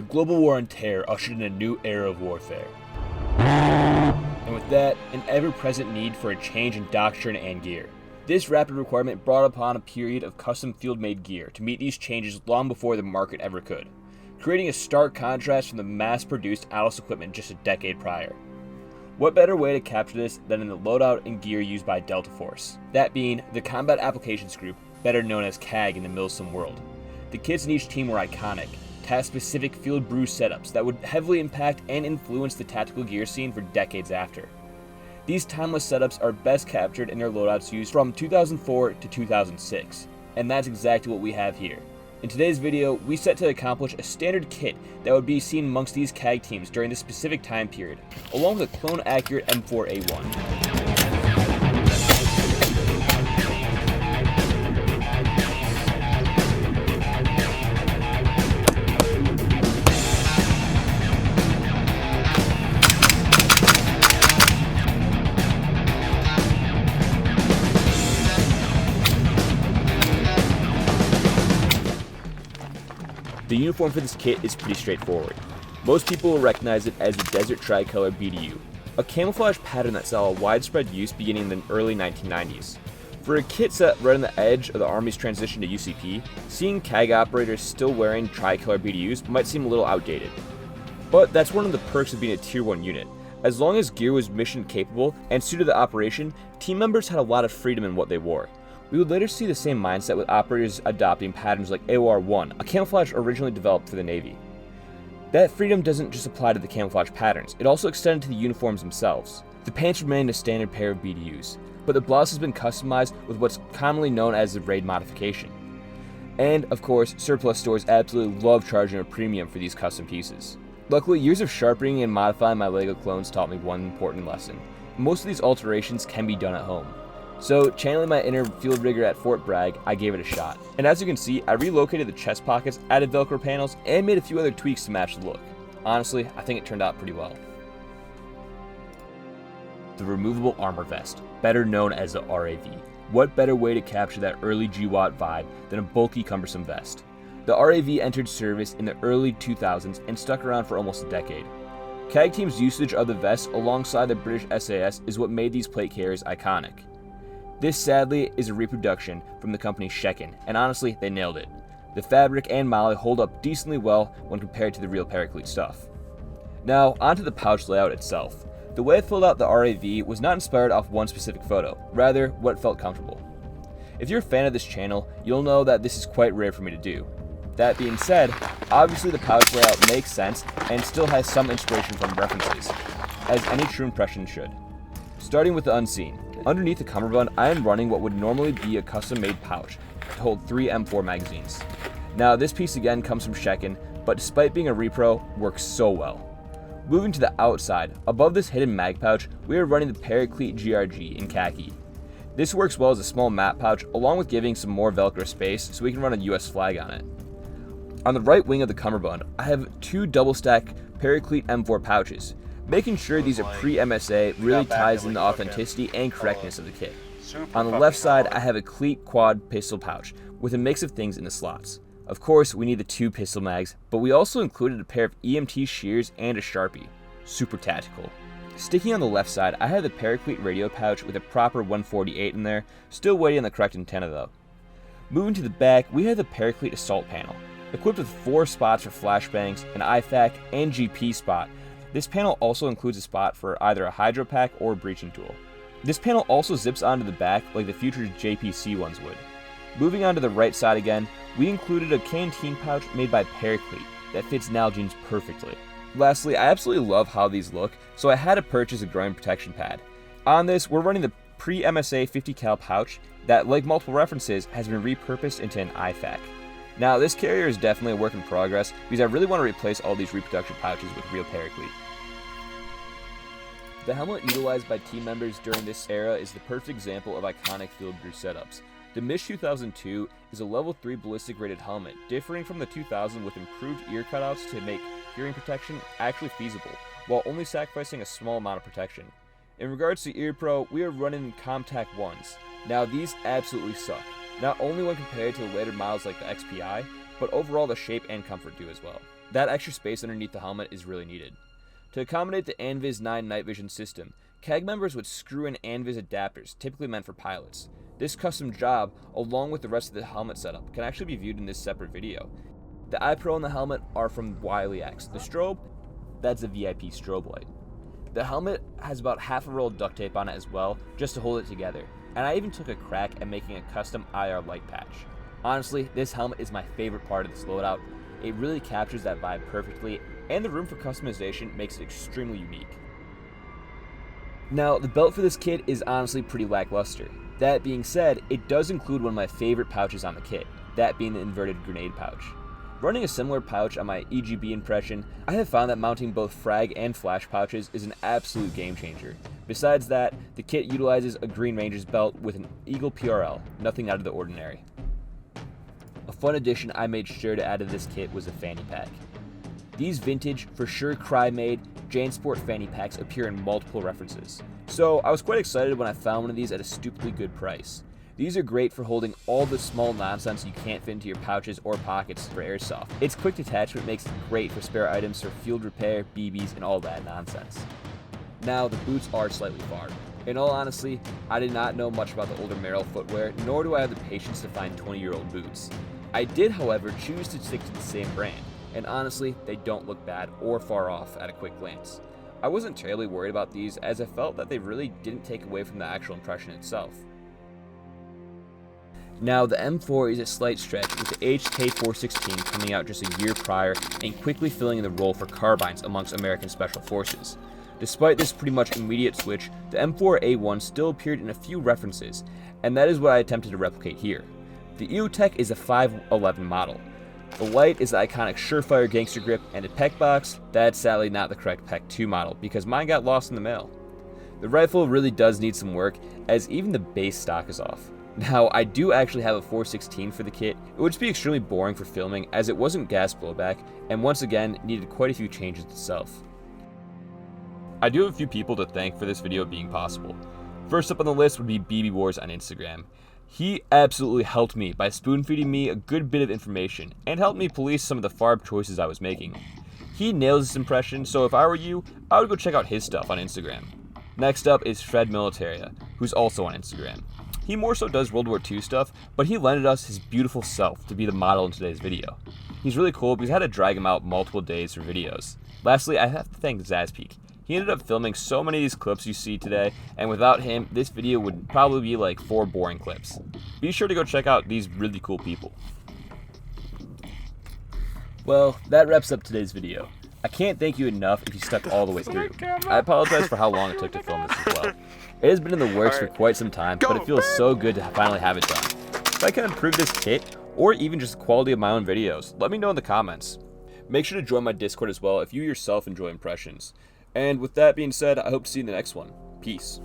The global war on terror ushered in a new era of warfare. And with that, an ever-present need for a change in doctrine and gear. This rapid requirement brought upon a period of custom field-made gear to meet these changes long before the market ever could, creating a stark contrast from the mass-produced Atlas equipment just a decade prior. What better way to capture this than in the loadout and gear used by Delta Force, that being the Combat Applications Group, better known as CAG in the Milsim world. The kits in each team were iconic, task-specific field brew setups that would heavily impact and influence the tactical gear scene for decades after. These timeless setups are best captured in their loadouts used from 2004 to 2006, and that's exactly what we have here. In today's video, we set to accomplish a standard kit that would be seen amongst these CAG teams during this specific time period, along with a clone-accurate M4A1. The uniform for this kit is pretty straightforward. Most people will recognize it as the Desert Tricolor BDU, a camouflage pattern that saw a widespread use beginning in the early 1990s. For a kit set right on the edge of the Army's transition to UCP, seeing CAG operators still wearing Tricolor BDUs might seem a little outdated. But that's one of the perks of being a Tier 1 unit. As long as gear was mission capable and suited the operation, team members had a lot of freedom in what they wore. We would later see the same mindset with operators adopting patterns like AOR-1, a camouflage originally developed for the Navy. That freedom doesn't just apply to the camouflage patterns, it also extended to the uniforms themselves. The pants remained a standard pair of BDUs, but the blouse has been customized with what's commonly known as the raid modification. And, of course, surplus stores absolutely love charging a premium for these custom pieces. Luckily, years of sharpening and modifying my LEGO clones taught me one important lesson. Most of these alterations can be done at home. So, channeling my inner field rigger at Fort Bragg, I gave it a shot. And as you can see, I relocated the chest pockets, added Velcro panels, and made a few other tweaks to match the look. Honestly, I think it turned out pretty well. The removable armor vest, better known as the RAV. What better way to capture that early GWAT vibe than a bulky, cumbersome vest? The RAV entered service in the early 2000s and stuck around for almost a decade. CAG Team's usage of the vest alongside the British SAS is what made these plate carriers iconic. This sadly is a reproduction from the company Shekin, and honestly, they nailed it. The fabric and molle hold up decently well when compared to the real Paraclete stuff. Now, onto the pouch layout itself. The way I filled out the RAV was not inspired off one specific photo, rather what felt comfortable. If you're a fan of this channel, you'll know that this is quite rare for me to do. That being said, obviously the pouch layout makes sense and still has some inspiration from references, as any true impression should. Starting with the unseen. Underneath the cummerbund, I am running what would normally be a custom-made pouch to hold 3 M4 magazines. Now, this piece again comes from Shekin, but despite being a repro, works so well. Moving to the outside, above this hidden mag pouch, we are running the Paraclete GRG in khaki. This works well as a small map pouch, along with giving some more Velcro space so we can run a US flag on it. On the right wing of the cummerbund, I have 2 double-stack Paraclete M4 pouches. Making sure these are pre-MSA really ties in the authenticity and correctness of the kit. On the left side, I have a cleat quad pistol pouch with a mix of things in the slots. Of course, we need the 2 pistol mags, but we also included a pair of EMT shears and a Sharpie. Super tactical. Sticking on the left side, I have the Paraclete radio pouch with a proper 148 in there, still waiting on the correct antenna though. Moving to the back, we have the Paraclete assault panel, equipped with 4 spots for flashbangs, an IFAK, and GP spot. This panel also includes a spot for either a hydro pack or a breaching tool. This panel also zips onto the back like the future JPC ones would. Moving on to the right side again, we included a canteen pouch made by Paraclete that fits Nalgene's perfectly. Lastly, I absolutely love how these look, so I had to purchase a groin protection pad. On this, we're running the pre-MSA 50 cal pouch that, like multiple references, has been repurposed into an IFAK. Now, this carrier is definitely a work in progress because I really want to replace all these reproduction pouches with real Paraclete. The helmet utilized by team members during this era is the perfect example of iconic field brew setups. The MISH 2002 is a level 3 ballistic rated helmet, differing from the 2000 with improved ear cutouts to make hearing protection actually feasible, while only sacrificing a small amount of protection. In regards to Ear Pro, we are running ComTac 1s. Now, these absolutely suck. Not only when compared to the later models like the XPI, but overall the shape and comfort do as well. That extra space underneath the helmet is really needed. To accommodate the Anvis 9 night vision system, CAG members would screw in Anvis adapters, typically meant for pilots. This custom job, along with the rest of the helmet setup, can actually be viewed in this separate video. The eye pearl and the helmet are from Wiley-X. The strobe, that's a VIP strobe light. The helmet has about half a roll of duct tape on it as well, just to hold it together. And I even took a crack at making a custom IR light patch. Honestly, this helmet is my favorite part of this loadout. It really captures that vibe perfectly, and the room for customization makes it extremely unique. Now, the belt for this kit is honestly pretty lackluster. That being said, it does include one of my favorite pouches on the kit, that being the inverted grenade pouch. Running a similar pouch on my EGB impression, I have found that mounting both frag and flash pouches is an absolute game changer. Besides that, the kit utilizes a Green Ranger's belt with an Eagle PRL, nothing out of the ordinary. A fun addition I made sure to add to this kit was a fanny pack. These vintage, for sure CRYE made, JanSport fanny packs appear in multiple references. So I was quite excited when I found one of these at a stupidly good price. These are great for holding all the small nonsense you can't fit into your pouches or pockets for airsoft. Its quick detachment makes it great for spare items for field repair, BBs, and all that nonsense. Now, the boots are slightly far. In all honesty, I did not know much about the older Merrell footwear, nor do I have the patience to find 20-year-old boots. I did, however, choose to stick to the same brand, and honestly, they don't look bad or far off at a quick glance. I wasn't terribly worried about these, as I felt that they really didn't take away from the actual impression itself. Now, the M4 is a slight stretch, with the HK416 coming out just a year prior and quickly filling in the role for carbines amongst American Special Forces. Despite this pretty much immediate switch, the M4A1 still appeared in a few references, and that is what I attempted to replicate here. The EOTech is a 511 model. The light is the iconic Surefire Gangster Grip, and the PEC box, that's sadly not the correct PEC 2 model, because mine got lost in the mail. The rifle really does need some work, as even the base stock is off. Now, I do actually have a 416 for the kit. It would just be extremely boring for filming, as it wasn't gas blowback, and once again, needed quite a few changes itself. I do have a few people to thank for this video being possible. First up on the list would be BBWarz on Instagram. He absolutely helped me by spoon-feeding me a good bit of information, and helped me police some of the farb choices I was making. He nails this impression, so if I were you, I would go check out his stuff on Instagram. Next up is Militaria, who's also on Instagram. He more so does World War II stuff, but he lended us his beautiful self to be the model in today's video. He's really cool because I had to drag him out multiple days for videos. Lastly, I have to thank Zazpeek. He ended up filming so many of these clips you see today, and without him, this video would probably be like 4 boring clips. Be sure to go check out these really cool people. Well, that wraps up today's video. I can't thank you enough if you stuck all the way through. I apologize for how long it took to film this as well. It has been in the works for quite some time, but it feels so good to finally have it done. If I can improve this kit, or even just the quality of my own videos, let me know in the comments. Make sure to join my Discord as well if you yourself enjoy impressions. And with that being said, I hope to see you in the next one. Peace.